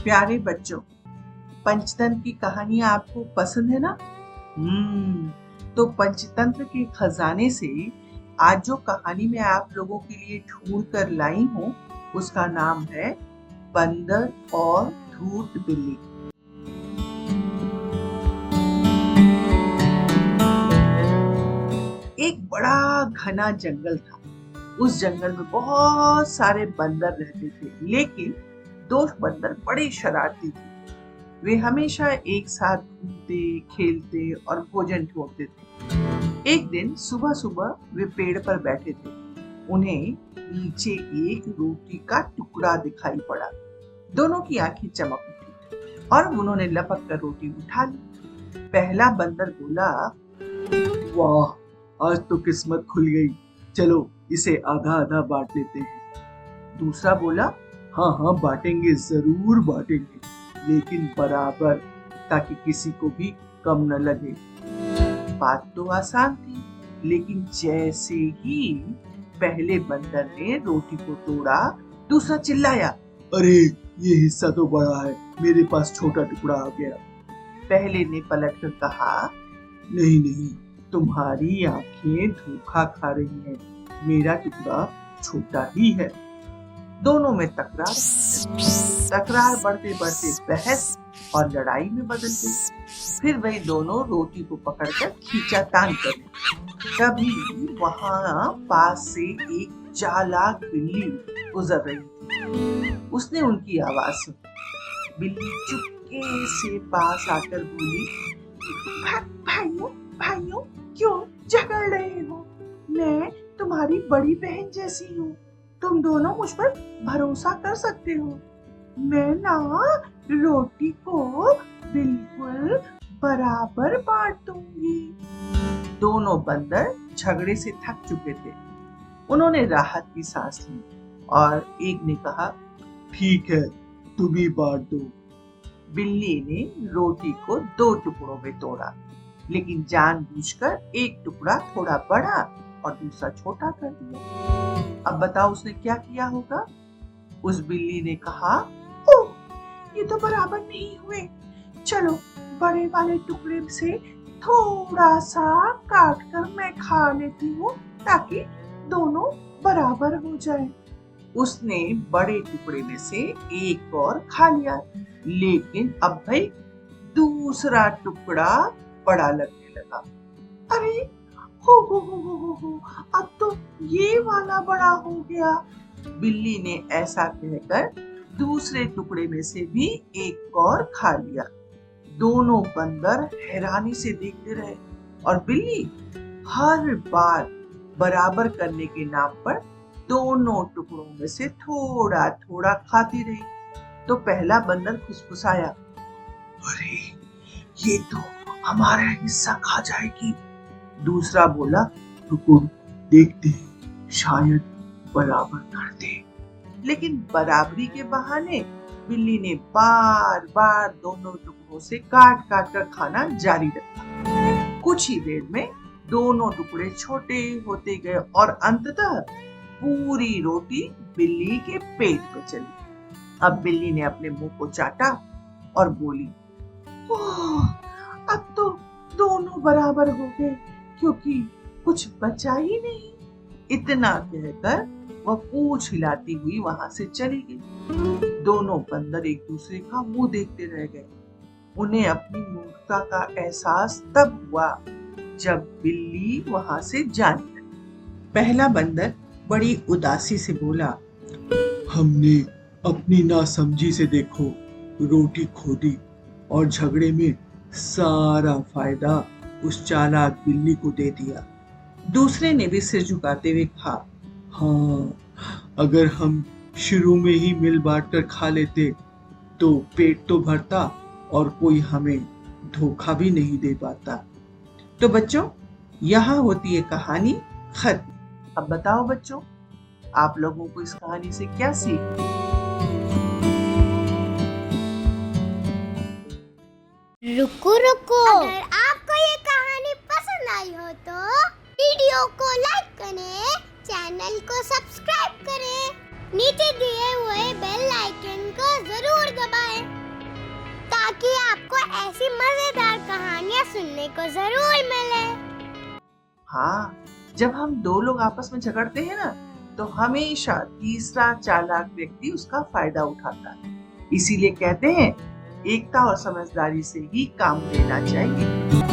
प्यारे बच्चों, पंचतंत्र की कहानियां आपको पसंद है ना? तो पंचतंत्र के खजाने से आज जो कहानी मैं आप लोगों के लिए ढूंढ कर लाई हूँ, उसका नाम है बंदर और धूर्त बिल्ली। एक बड़ा घना जंगल था। उस जंगल में बहुत सारे बंदर रहते थे, लेकिन दो बंदर बड़े शरारती थे। वे हमेशा एक साथ घूमते, खेलते और भोजन ढूंढते थे। एक दिन सुबह सुबह वे पेड़ पर बैठे थे। उन्हें नीचे एक रोटी का टुकड़ा दिखाई पड़ा। दोनों की आंखें चमक उठी और उन्होंने लपक कर रोटी उठा ली। पहला बंदर बोला, वाह, आज तो किस्मत खुल गई। चलो इसे आधा आधा बांट लेते हैं। दूसरा बोला, हाँ हाँ बांटेंगे, जरूर बांटेंगे, लेकिन बराबर, ताकि किसी को भी कम न लगे। बात तो आसान थी, लेकिन जैसे ही पहले बंदर ने रोटी को तोड़ा, दूसरा चिल्लाया, अरे ये हिस्सा तो बड़ा है, मेरे पास छोटा टुकड़ा आ गया। पहले ने पलट कर कहा, नहीं नहीं, तुम्हारी आंखें धोखा खा रही हैं, मेरा टुकड़ा छोटा ही है। दोनों में तकरार बढ़ते बढ़ते बहस और लड़ाई में बदल गई। फिर वही दोनों रोटी को पकड़कर खींचातान करे। तभी वहां पास से एक चालाक बिल्ली गुजर रही थी। उसने उनकी आवाज सुनी। बिल्ली चुपके से पास आकर बोली, भाइयों भाइयों, क्यों झगड़ रहे हो? मैं तुम्हारी बड़ी बहन जैसी हूँ। तुम दोनों मुझ पर भरोसा कर सकते हो। मैं ना रोटी को बिल्कुल बराबर बांट दूंगी। दोनों बंदर झगड़े से थक चुके थे। उन्होंने राहत की सांस ली और एक ने कहा, ठीक है, तुम ही बांट दो। बिल्ली ने रोटी को दो टुकड़ों में तोड़ा, लेकिन जानबूझकर एक टुकड़ा थोड़ा बड़ा और दूसरा छोटा कर दिया। अब बताओ उसने क्या किया होगा? उस बिल्ली ने कहा, ओह, ये तो बराबर नहीं हुए। चलो बड़े वाले टुकड़े से थोड़ा सा काट कर मैं खा लेती हूँ, ताकि दोनों बराबर हो जाए। उसने बड़े टुकड़े में से एक और खा लिया, लेकिन अब भाई दूसरा टुकड़ा बड़ा लगने लगा। अरे हो, अब तो ये वाला बड़ा हो गया। बिल्ली ने ऐसा कहकर दूसरे टुकड़े में से भी एक और खा लिया। दोनों बंदर हैरानी से देखते रहे और बिल्ली हर बार बराबर करने के नाम पर दोनों टुकड़ों में से थोड़ा थोड़ा खाती रही। तो पहला बंदर फुसफुसाया, अरे ये तो हमारा हिस्सा खा जाएगी। दूसरा बोला, रुको देखते हैं, शायद बराबर कर दे। लेकिन बराबरी के बहाने बिल्ली ने बार बार दोनों टुकड़ों से काट काट कर खाना जारी रखा। कुछ ही देर में दोनों टुकड़े छोटे होते गए और अंततः पूरी रोटी बिल्ली के पेट में चली। अब बिल्ली ने अपने मुंह को चाटा और बोली, ओह, अब तो दोनों बराबर हो गए, क्योंकि कुछ बचा ही नहीं। इतना कहकर वह पूंछ हिलाती हुई वहां से चली गई। दोनों बंदर एक दूसरे का मुंह देखते रह गए। उन्हें अपनी मूर्खता का एहसास तब हुआ जब बिल्ली वहां से जाने लगी। पहला बंदर बड़ी उदासी से बोला, हमने अपनी नासमझी से देखो रोटी खो दी और झगड़े में सारा फायदा उस चालाक बिल्ली को दे दिया। दूसरे ने भी सिर झुकाते हुए कहा, हाँ, अगर हम शुरू में ही मिल बांट कर खा लेते तो पेट तो भरता और कोई हमें धोखा भी नहीं दे पाता। तो बच्चों, यहाँ होती है कहानी खत्म। अब बताओ बच्चों, आप लोगों को इस कहानी से क्या सीख? रुको रुको, अगर आपको ये कहानी पसंद आई हो तो वीडियो को लाइक करें, चैनल को सब्सक्राइब करें, नीचे दिए हुए बेल आइकन को जरूर दबाएं। ऐसी मजेदार कहानियाँ सुनने को जरूर मिले। हाँ, जब हम दो लोग आपस में झगड़ते हैं ना, तो हमेशा तीसरा चालाक व्यक्ति उसका फायदा उठाता है। इसीलिए कहते हैं, एकता और समझदारी से ही काम लेना चाहिए।